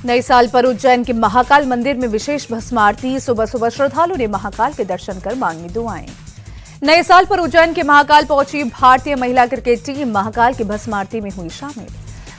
नए साल पर उज्जैन के महाकाल मंदिर में विशेष भस्म आरती। सुबह सुबह श्रद्धालुओं ने महाकाल के दर्शन कर मांगी दुआएं। नए साल पर उज्जैन के महाकाल पहुंची भारतीय महिला क्रिकेट टीम महाकाल की भस्म आरती में हुई शामिल।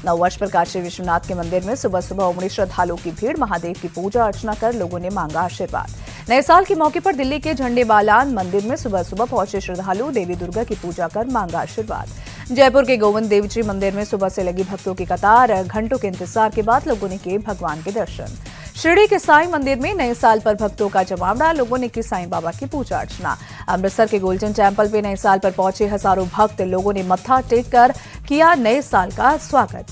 नववर्ष पर काशी विश्वनाथ के मंदिर में सुबह सुबह उमड़ी श्रद्धालुओं की भीड़। महादेव की पूजा अर्चना कर लोगों ने मांगा आशीर्वाद। नए साल के मौके पर दिल्ली के झंडेबालान मंदिर में सुबह सुबह पहुंचे श्रद्धालु देवी दुर्गा की पूजा कर मांगा आशीर्वाद। जयपुर के गोविंद देव जी मंदिर में सुबह से लगी भक्तों की कतार। घंटों के इंतजार के बाद लोगों ने किए भगवान के दर्शन। शिरडी के साईं मंदिर में नए साल पर भक्तों का जमावड़ा। लोगों ने की साईं बाबा की पूजा अर्चना। अमृतसर के गोल्डन टेम्पल पे नए साल पर पहुंचे हजारों भक्त। लोगों ने मत्था टेक कर किया नए साल का स्वागत।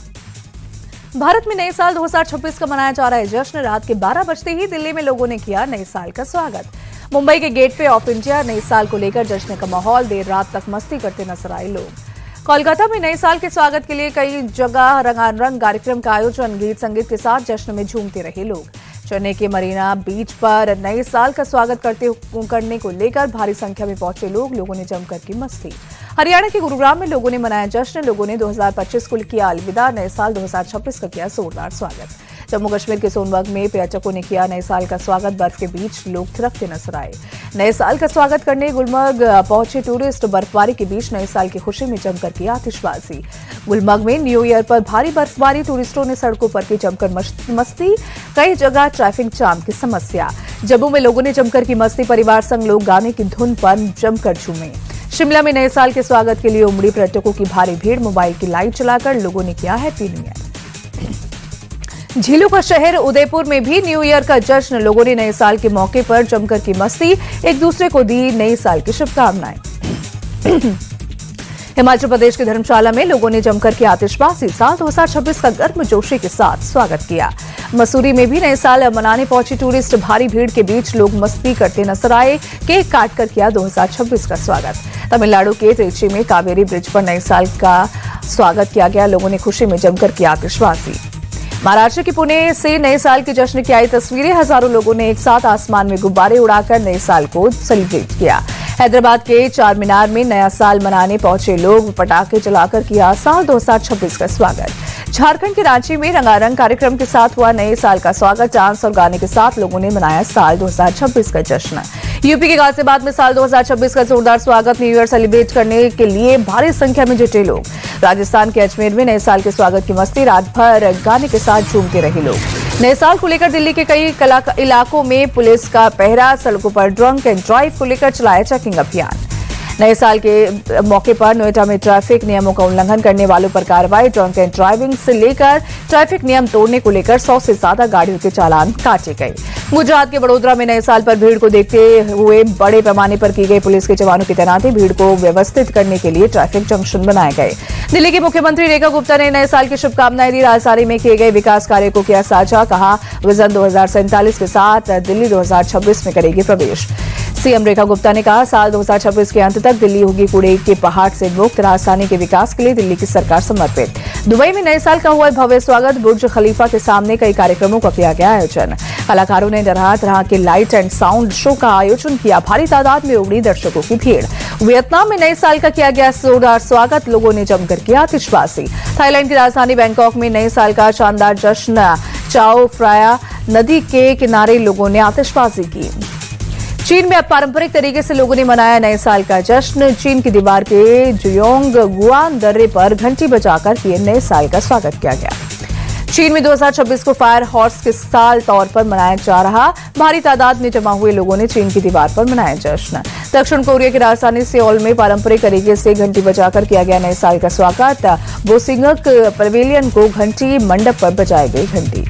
भारत में नए साल 2026 का मनाया जा रहा है जश्न। रात के 12 बजते ही दिल्ली में लोगों ने किया नए साल का स्वागत। मुंबई के गेट वे ऑफ इंडिया नए साल को लेकर जश्न का माहौल। देर रात तक मस्ती करते नजर आए लोग। कोलकाता में नए साल के स्वागत के लिए कई जगह रंगारंग कार्यक्रम का आयोजन। गीत संगीत के साथ जश्न में झूमते रहे लोग। चेन्नई के मरीना बीच पर नए साल का स्वागत करने को लेकर भारी संख्या में पहुंचे लोग। लोगों ने जमकर की मस्ती। हरियाणा के गुरुग्राम में लोगों ने मनाया जश्न। लोगों ने 2025 को किया अलविदा। नए साल 2026 का किया जोरदार स्वागत। जम्मू कश्मीर के सोनभद्र में पर्यटकों ने किया नए साल का स्वागत। बर्फ के बीच लोग थिरकते नजर आए। नए साल का स्वागत करने गुलमर्ग पहुंचे टूरिस्ट। बर्फबारी के बीच नए साल की खुशी में जमकर की आतिशबाजी। गुलमर्ग में न्यू ईयर पर भारी बर्फबारी। टूरिस्टों ने सड़कों पर की जमकर मस्ती। कई जगह ट्रैफिक जाम की समस्या। जम्मू में लोगों ने जमकर की मस्ती। परिवार संग लोग गाने की धुन पर जमकर झूमे। शिमला में नए साल के स्वागत के लिए उमड़ी पर्यटकों की भारी भीड़। मोबाइल की लाइट जलाकर लोगों ने किया हैप्पी न्यू ईयर। झीलों का शहर उदयपुर में भी न्यू ईयर का जश्न। लोगों ने नए साल के मौके पर जमकर की मस्ती। एक दूसरे को दी नए साल की शुभकामनाएं। हिमाचल प्रदेश के धर्मशाला में लोगों ने जमकर की आतिशबाजी। साल 2026 का गर्मजोशी के साथ स्वागत किया। मसूरी में भी नए साल मनाने पहुंचे टूरिस्ट। भारी भीड़ के बीच लोग मस्ती करते नजर आए। केक काटकर किया 2026 का स्वागत। तमिलनाडु के त्रिची में कावेरी ब्रिज पर नए साल का स्वागत किया गया। लोगों ने खुशी में जमकर की आतिशबाजी। महाराष्ट्र के पुणे से नए साल के जश्न की आई तस्वीरें। हजारों लोगों ने एक साथ आसमान में गुब्बारे उड़ाकर नए साल को सेलिब्रेट किया। हैदराबाद के चार मीनार में नया साल मनाने पहुंचे लोग पटाखे जलाकर किया साल 2026 का स्वागत। झारखंड के रांची में रंगारंग कार्यक्रम के साथ हुआ नए साल का स्वागत। डांस और गाने के साथ लोगों ने मनाया साल 2026 का जश्न। यूपी के गाजियाबाद में साल 2026 का जोरदार स्वागत। न्यू ईयर सेलिब्रेट करने के लिए भारी संख्या में जुटे लोग। राजस्थान के अजमेर में नए साल के स्वागत की मस्ती। रात भर गाने के साथ झूमते रहे लोग। नए साल को लेकर दिल्ली के कई इलाकों में पुलिस का पहरा। सड़कों पर ड्रंक एंड ड्राइव को लेकर चलाया चेकिंग अभियान। नए साल के मौके पर नोएडा में ट्रैफिक नियमों का उल्लंघन करने वालों पर कार्रवाई। ड्रंक एंड ड्राइविंग से लेकर ट्रैफिक नियम तोड़ने को लेकर 100 से ज्यादा गाड़ियों के चालान काटे गए। गुजरात के वडोदरा में नए साल पर भीड़ को देखते हुए बड़े पैमाने पर की गई पुलिस के जवानों की तैनाती। भीड़ को व्यवस्थित करने के लिए ट्रैफिक जंक्शन बनाए गए। दिल्ली की मुख्यमंत्री रेखा गुप्ता ने नए साल की शुभकामनाएं दी। राजधानी में किए गए विकास कार्य को किया साझा। कहा विजन 2047 के साथ दिल्ली 2026 में करेगी प्रवेश। सीएम रेखा गुप्ता ने कहा साल 2026 के अंत तक दिल्ली होगी कूड़े के पहाड़ से मुक्त। राजधानी के विकास के लिए दिल्ली की सरकार समर्पित। दुबई में नए साल का हुआ भव्य स्वागत। बुर्ज खलीफा के सामने कई कार्यक्रमों का किया गया आयोजन। कलाकारों ने तरह तरह के लाइट एंड साउंड शो का आयोजन किया। भारी तादाद में उमड़ी दर्शकों की भीड़। वियतनाम में नए साल का किया गया जोरदार स्वागत। लोगों ने जमकर किया आतिशबाजी। थाईलैंड की राजधानी बैंकॉक में नए साल का शानदार जश्न। चाओ फ्राया नदी के किनारे लोगों ने आतिशबाजी की। चीन में अब पारंपरिक तरीके से लोगों ने मनाया नए साल का जश्न। चीन की दीवार के जुयोंग गुआन दर्रे पर घंटी बजाकर किए नए साल का स्वागत किया गया। चीन में 2026 को फायर हॉर्स के साल तौर पर मनाया जा रहा। भारी तादाद में जमा हुए लोगों ने चीन की दीवार पर मनाया जश्न। दक्षिण कोरिया की राजधानी सियोल में पारंपरिक तरीके से घंटी बजाकर किया गया नए साल का स्वागत। बोसिंगक पवेलियन को घंटी मंडप पर बजाई गई घंटी।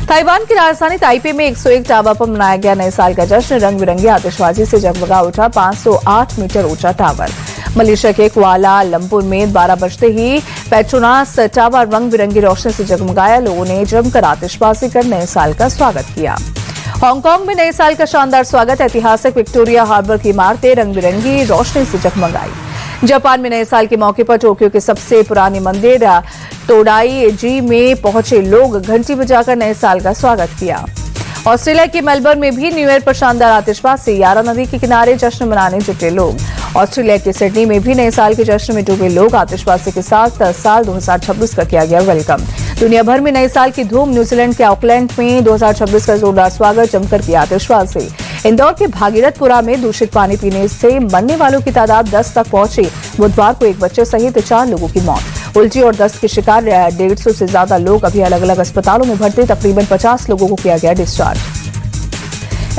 ताइवान की राजधानी ताइपे में 101 टावर पर मनाया गया नए साल का जश्न। रंग बिरंगी आतिशबाजी से जगमगा उठा 508 मीटर ऊंचा टावर। मलेशिया के कुआला लंपुर में 12 बजते ही पेट्रोनास टावर रंग बिरंगी रोशनी से जगमगाया। लोगों ने जमकर आतिशबाजी कर नए साल का स्वागत किया। हांगकांग में नए साल का शानदार स्वागत। ऐतिहासिक विक्टोरिया हार्बर की इमारतें रंग बिरंगी रोशनी से जगमगाई। जापान में नए साल के मौके पर टोक्यो के सबसे पुराने मंदिर टोडाई जी में पहुंचे लोग घंटी बजाकर नए साल का स्वागत किया। ऑस्ट्रेलिया के मेलबर्न में भी न्यू ईयर पर शानदार आतिशबाजी। यारा नदी के किनारे जश्न मनाने जुटे लोग। ऑस्ट्रेलिया के सिडनी में भी नए साल के जश्न में डूबे लोग। आतिशबाजी के साथ साल 2026 का किया गया वेलकम। दुनिया भर में नए साल की धूम। न्यूजीलैंड के ऑकलैंड में 2026 का जोरदार स्वागत, जमकर किया आतिशबाजी। इंदौर के भागीरथपुरा में दूषित पानी पीने से मरने वालों की तादाद 10 तक पहुंची। बुधवार को एक बच्चे सहित 4 लोगों की मौत। उल्टी और दस्त के शिकार 150 से ज्यादा लोग अभी अलग अलग अस्पतालों में भर्ती। तकरीबन 50 लोगों को किया गया डिस्चार्ज।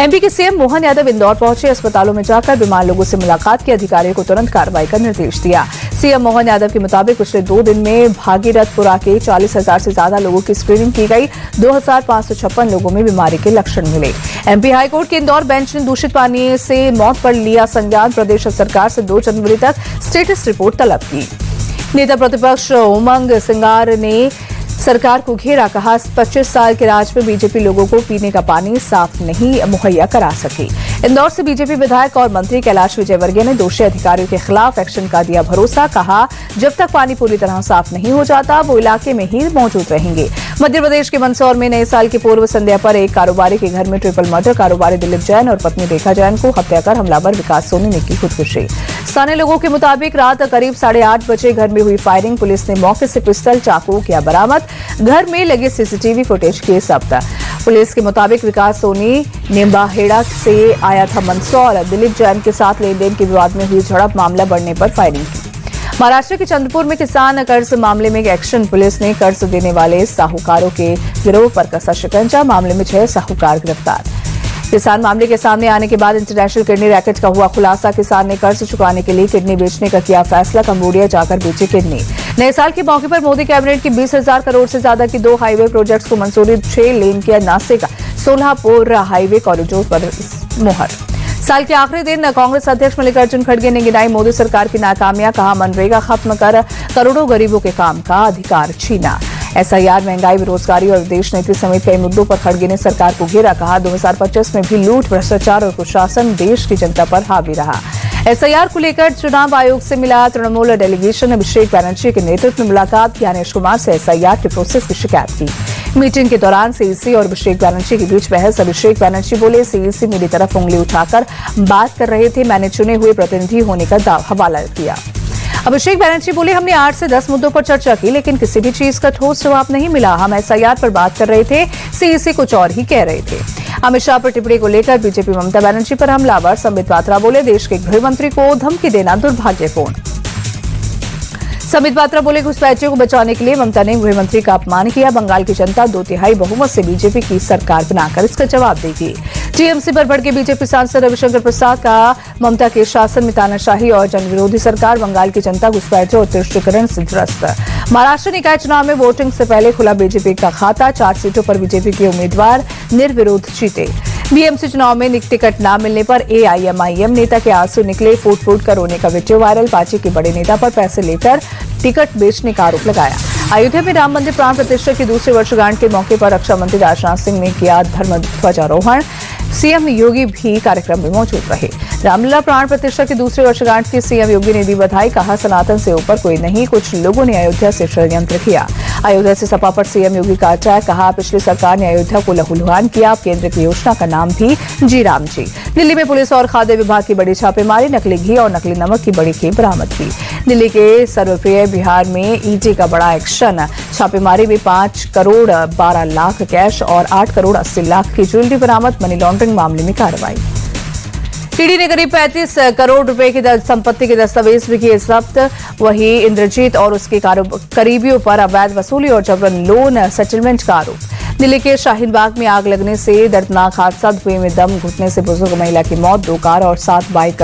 एमपी के सीएम मोहन यादव इंदौर पहुंचे। अस्पतालों में जाकर बीमार लोगों से मुलाकात की। अधिकारियों को तुरंत कार्रवाई का निर्देश दिया। सीएम मोहन यादव के मुताबिक पिछले 2 दिन में भागीरथपुरा के 40,000 से ज्यादा लोगों की स्क्रीनिंग की गई। 2,556 लोगों में बीमारी के लक्षण मिले। एमपी हाईकोर्ट के इंदौर बेंच ने दूषित पानी से मौत पर लिया संज्ञान। प्रदेश सरकार से 2 जनवरी तक स्टेटस रिपोर्ट तलब की। नेता प्रतिपक्ष उमंग सिंगार ने सरकार को घेरा। कहा 25 साल के राज में बीजेपी लोगों को पीने का पानी साफ नहीं मुहैया करा सकी। इंदौर से बीजेपी विधायक और मंत्री कैलाश विजयवर्गीय ने दोषी अधिकारियों के खिलाफ एक्शन का दिया भरोसा। कहा जब तक पानी पूरी तरह साफ नहीं हो जाता वो इलाके में ही मौजूद रहेंगे। मध्य प्रदेश के मंदसौर में नए साल की पूर्व संध्या पर एक कारोबारी के घर में ट्रिपल मर्डर। कारोबारी दिलीप जैन और पत्नी रेखा जैन को हत्या कर हमलावर विकास सोनी ने की खुदकुशी। स्थानीय लोगों के मुताबिक रात करीब 8:30 बजे घर में हुई फायरिंग। पुलिस ने मौके से पिस्टल चाकू किया बरामद। घर में लगे सीसीटीवी फुटेज किए जब्त। पुलिस के मुताबिक विकास सोनी निम्बाहेड़ा से आया था मंदसौर। दिलीप जैन के साथ लेन देन के विवाद में हुई झड़प, मामला बढ़ने पर फायरिंग की। महाराष्ट्र के चंद्रपुर में किसान कर्ज मामले में एक्शन। पुलिस ने कर्ज देने वाले साहूकारों के गिरोह पर कसा शिकंजा। मामले में 6 साहूकार गिरफ्तार। किसान मामले के सामने आने के बाद इंटरनेशनल किडनी रैकेट का हुआ खुलासा। किसान ने कर्ज चुकाने के लिए किडनी बेचने का किया फैसला। कंबोडिया जाकर बेची किडनी। नए साल के मौके पर मोदी कैबिनेट की 20,000 करोड़ से ज्यादा की 2 हाईवे प्रोजेक्ट्स को मंजूरी। 6 लेन किया नासिक सोलापुर हाईवे कॉरिडोर पर मुहर। साल के आखिरी दिन कांग्रेस अध्यक्ष मल्लिकार्जुन खड़गे ने गिनाई मोदी सरकार की नाकामियां। कहा मनरेगा खत्म कर करोड़ों गरीबों के काम का अधिकार छीना। एसआईआर, महंगाई, बेरोजगारी और विदेश नीति समेत कई मुद्दों पर खड़गे ने सरकार को घेरा। कहा 2025 में भी लूट, भ्रष्टाचार और कुशासन देश की जनता पर हावी रहा। एसआईआर को लेकर चुनाव आयोग से मिला तृणमूल डेलीगेशन। अभिषेक बनर्जी के नेतृत्व में मुलाकात। ज्ञानेश कुमार से एसआईआर के प्रोसेस की शिकायत की। मीटिंग के दौरान सीईसी और अभिषेक बनर्जी के बीच बहस। अभिषेक बनर्जी बोले सीईसी मेरी तरफ उंगली उठाकर बात कर रहे थे, मैंने चुने हुए प्रतिनिधि होने का हवाला किया। अभिषेक बनर्जी बोले हमने 8 से 10 मुद्दों पर चर्चा की लेकिन किसी भी चीज का ठोस जवाब नहीं मिला। हम एसआईआर पर बात कर रहे थे, सीईसी कुछ और ही कह रहे थे। अमित शाह पर टिप्पणी को लेकर बीजेपी ममता बनर्जी पर हमलावर। संबित पात्रा बोले देश के गृह मंत्री को धमकी देना दुर्भाग्यपूर्ण। संबित पात्रा बोले घुसपैठियों को बचाने के लिए ममता ने गृह मंत्री का अपमान किया। बंगाल की जनता 2/3 बहुमत से बीजेपी की सरकार बनाकर इसका जवाब देगी। टीएमसी पर भड़के बीजेपी सांसद रविशंकर प्रसाद का ममता के शासन में तानाशाही और जनविरोधी सरकार। बंगाल की जनता घुसपैठियों और तुष्टीकरण से त्रस्त। महाराष्ट्र निकाय चुनाव में वोटिंग से पहले खुला बीजेपी का खाता। 4 सीटों पर बीजेपी के उम्मीदवार निर्विरोध जीते। बीएमसी चुनाव में टिकट न मिलने पर एआईएमआईएम नेता के आंसू निकले। फूट फूट कर रोने का वीडियो वायरल। पार्टी के बड़े नेता पर पैसे लेकर टिकट बेचने का आरोप लगाया। अयोध्या में राम मंदिर प्राण प्रतिष्ठा की दूसरी वर्षगांठ के मौके पर रक्षा मंत्री राजनाथ सिंह ने किया धर्म ध्वजारोहण। सीएम योगी भी कार्यक्रम में मौजूद रहे। रामलला प्राण प्रतिष्ठा की दूसरी वर्षगांठ की सीएम योगी ने दी बधाई। कहा सनातन से ऊपर कोई नहीं, कुछ लोगों ने अयोध्या से षड्यंत्र किया। अयोध्या से सपा पर सीएम योगी का अटैक। कहा पिछली सरकार ने अयोध्या को लहूलुहान किया। केंद्र की योजना का नाम भी जी राम जी। दिल्ली में पुलिस और खाद्य विभाग की बड़ी छापेमारी। नकली घी और नकली नमक की बड़ी खेप बरामद की। दिल्ली के सर्वप्रिय बिहार में ईडी का बड़ा एक्शन। छापेमारी में 5 करोड़ 12 लाख कैश और 8 करोड़ 80 लाख की ज्वेलरी बरामद। मनी लॉन्ड्रिंग मामले में कार्रवाई। ईडी ने करीब 35 करोड़ रुपए की संपत्ति के दस्तावेज भी किए जब्त। वहीं इंद्रजीत और उसके करीबियों पर अवैध वसूली और जबरन लोन सेटलमेंट का आरोप। दिल्ली के शाहीन बाग में आग लगने से दर्दनाक हादसा। धुएं में दम घुटने से बुजुर्ग महिला की मौत। 2 कार और 7 बाइक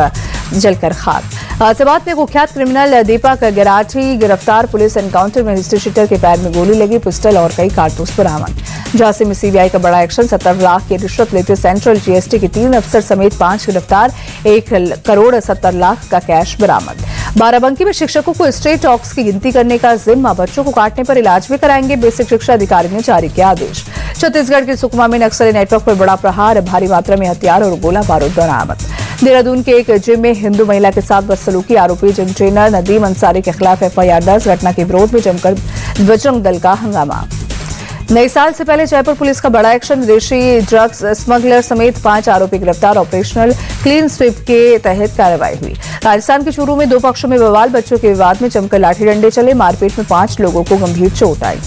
जलकर खाक। हादसे बाद में कुख्यात क्रिमिनल दीपक गिराठी गिरफ्तार। पुलिस एनकाउंटर में हिस्ट्री शीटर के पैर में गोली लगी। पिस्टल और कई कारतूस बरामद। झांसी में सीबीआई का बड़ा एक्शन। 70 लाख की रिश्वत लेते सेंट्रल जीएसटी के 3 अफसर समेत 5 गिरफ्तार। 1 करोड़ 70 लाख का कैश बरामद। बाराबंकी में शिक्षकों को स्ट्रेट टॉक्स की गिनती करने का जिम्मा। बच्चों को काटने पर इलाज भी कराएंगे। बेसिक शिक्षा अधिकारी ने जारी किया आदेश। छत्तीसगढ़ के सुकमा में नक्सली नेटवर्क पर बड़ा प्रहार। भारी मात्रा में हथियार और गोला बारूद बरामद। देहरादून के एक जिम में हिंदू महिला के साथ बदसलूकी। आरोपी जिम ट्रेनर नदीम अंसारी के खिलाफ एफआईआर दर्ज। घटना के विरोध में जमकर बजरंग दल का हंगामा। नए साल से पहले जयपुर पुलिस का बड़ा एक्शन। विदेशी ड्रग्स स्मगलर समेत 5 आरोपी गिरफ्तार। ऑपरेशनल क्लीन स्वीप के तहत कार्रवाई हुई। राजस्थान के चूरू में 2 पक्षों में बवाल। बच्चों के विवाद में जमकर लाठी डंडे चले। मारपीट में 5 लोगों को गंभीर चोट आई।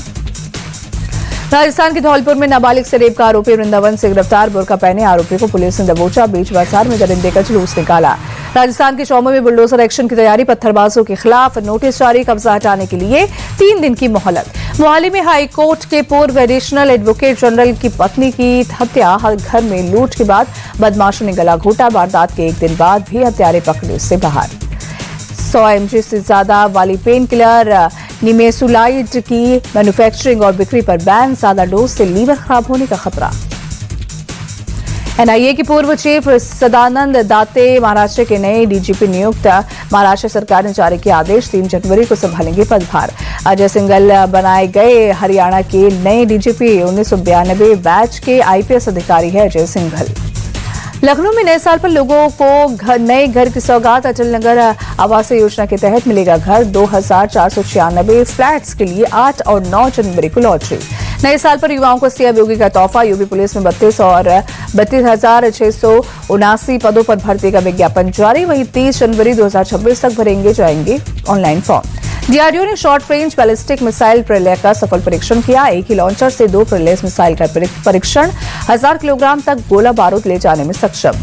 राजस्थान के धौलपुर में नाबालिग से रेप का आरोपी वृंदावन से गिरफ्तार। बुर्का पहने आरोपी को पुलिस ने दबोचा। बीच बाजार में दरिंदे का जुलूस निकाला। राजस्थान के चौमू में बुलडोजर एक्शन की तैयारी। पत्थरबाजों के खिलाफ नोटिस जारी। कब्जा हटाने के लिए 3 दिन की मोहलत। मोहाली में हाई कोर्ट के पूर्व एडिशनल एडवोकेट जनरल की पत्नी की हत्या। घर में लूट के बाद बदमाशों ने गला घोटा। वारदात के 1 दिन बाद भी हत्यारे पकड़े से बाहर। 100 mg से ज्यादा वाली पेन किलर निमेसुलाइड की मैन्युफैक्चरिंग और बिक्री पर बैन। ज्यादा डोज से लीवर खराब होने का खतरा। एनआईए के पूर्व चीफ सदानंद दाते महाराष्ट्र के नए डीजीपी नियुक्त। महाराष्ट्र सरकार ने जारी किया आदेश। 3 जनवरी को संभालेंगे पदभार। अजय सिंघल बनाए गए हरियाणा के नए डीजीपी। 1992 बैच के आईपीएस अधिकारी है अजय सिंघल। लखनऊ में नए साल पर लोगों को नए घर की सौगात। अचल नगर आवास योजना के तहत मिलेगा घर। 2496 फ्लैट्स के लिए 8 और 9 जनवरी को लॉटरी। नए साल पर युवाओं को सीएम योगी का तोहफा। यूपी पुलिस में 32 और 32,679 पदों पर भर्ती का विज्ञापन जारी। वहीं 30 जनवरी 2026 तक भरेंगे जाएंगे ऑनलाइन फॉर्म। डीआरडीओ ने शॉर्ट रेंज बैलिस्टिक मिसाइल प्रलय का सफल परीक्षण किया। एक ही लॉन्चर से 2 प्रलय मिसाइल का परीक्षण। 1000 किलोग्राम तक गोला बारूद ले जाने में सक्षम।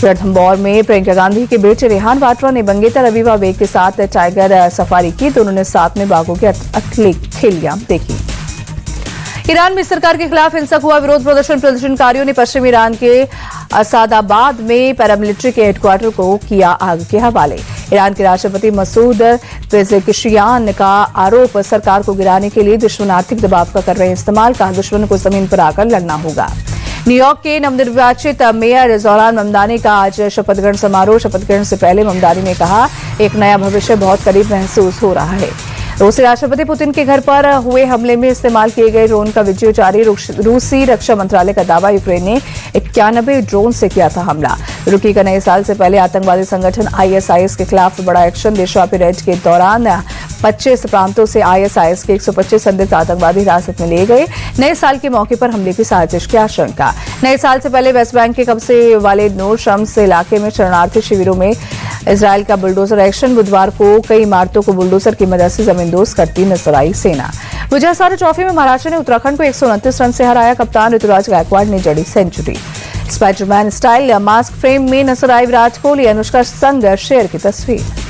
रणथंभौर में प्रियंका गांधी के बेटे रेहान वाड्रा ने बंगेतर रविवा वेग के साथ टाइगर सफारी की। दोनों ने साथ में बाघों की असली खेलियां देखी। ईरान में सरकार के खिलाफ हिंसक हुआ विरोध प्रदर्शन। प्रदर्शनकारियों ने पश्चिमी ईरान के असादाबाद में पैरामिलिट्री के हेडक्वार्टर को किया आग के हवाले। ईरान के राष्ट्रपति मसूद पेजेकिशियान का आरोप। सरकार को गिराने के लिए दुश्मन आर्थिक दबाव का कर रहे हैं इस्तेमाल। कहा दुश्मन को जमीन पर आकर लड़ना होगा। न्यूयॉर्क के नवनिर्वाचित मेयर जोरान ममदानी का आज शपथ ग्रहण समारोह। शपथ ग्रहण से पहले ममदानी ने कहा एक नया भविष्य बहुत करीब महसूस हो रहा है। रूसी राष्ट्रपति पुतिन के घर पर हुए हमले में इस्तेमाल किए गए ड्रोन का वीडियो जारी। रूसी रक्षा मंत्रालय का दावा। यूक्रेन ने 91 ड्रोन से किया था हमला। तुर्की का नए साल से पहले आतंकवादी संगठन आईएसआईएस के खिलाफ बड़ा एक्शन। देशव्यापी रेड के दौरान 25 प्रांतों से आईएसआईएस के 125 संदिग्ध आतंकवादी हिरासत में लिए गए। नए साल के मौके पर हमले की साजिश की आशंका। नए साल से पहले वेस्ट बैंक के कब्जे वाले नूर शम्स इलाके में शरणार्थी शिविरों में इजरायल का बुलडोजर एक्शन। बुधवार को कई इमारतों को बुलडोजर की मदद से जमींदोज करती नजर आई सेना। विजय हजारे ट्रॉफी में महाराष्ट्र ने उत्तराखंड को 129 रन से हराया। कप्तान ऋतुराज गायकवाड़ ने जड़ी century. Spiderman style mask frame में नजर आई विराट कोहली। अनुष्का संग शेयर की तस्वीर।